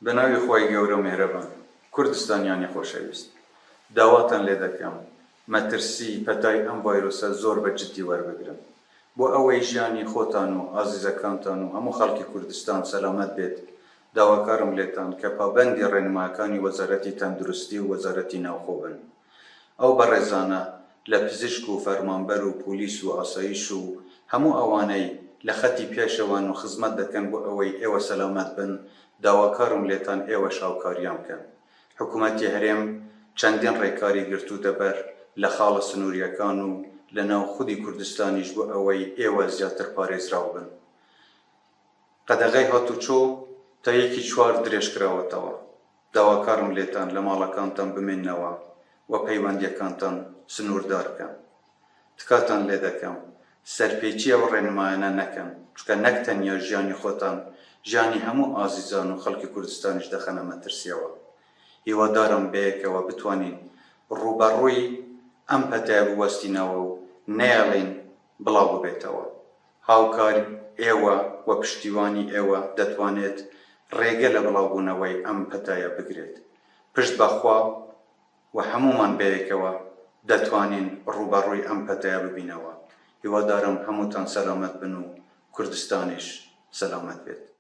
بەناوی خۆی گەورە و مێهرەبان کوردستانیانی خۆشەویست، داواتان لێ دەکەم مەترسی پەتای ئەم ڤایرۆسە زۆر بە جددی وەربگرن بۆ ئەوەی ژیانی خۆتان و ئازیزەکانتان و هەموو خەڵکی کوردستان سەلامەت بێت. داواکارم لێتان کە پابەندی ڕێنمایەکانی وەزارەتی تەندروستی و وەزارەتی ناوخۆ بن. ئەو بەڕێزانە لە پزیشک و فەرمانبەر و پۆلیس و ئاسایش و هەموو ئەوانەی لە خەتی پێشەوان و خزمەت دەکەن بۆ ئەوەی ئێوە سەلامەت بن، داواکارم لێتان ئێوە شاوکاریان بکەن. حکوومەتی هەرێم چەندین ڕێکاری گرتو دەبەر لە خاڵە سنووریەکان و لە ناو خودی کوردستانیش بۆ ئەوەی ئێوە زیاتر پارێزراو بن. قەدەغەی هاتوچۆ تا 1/4 درێژکراوەتەوە. داواکارم لێتان لە ماڵەکانتان بمێننەوە و پەیوەندیەکانتان سنووردار بکەن. تکاتان لێ دەکەم سەرپێچی ئەو ڕێنمایانە نەکەن، چونکە نەک تەنیا ژیانی خۆتان، ژیانی هەموو ئازیزان و خەڵکی کوردستانیش دەخەنە مەترسیەوە. هیوادارم بەیەکەوە بتوانین ڕوبەڕووی ئەم پەتایە بوەستینەوە و نەیەڵێن بڵاو ببێتەوە. هاوکاری ئێوە و پشتیوانی ئێوە دەتوانێت ڕێگە لە بڵاوبوونەوەی ئەم پەتایە بگرێت. پشت بەخوا و هەمومان بەیەکەوە دەتوانین ڕوبەڕووی ئەم پەتایە ببینەوە. هیوادارم هەمووتان سەلامەت بن و کوردستانیش سەلامەت بێت.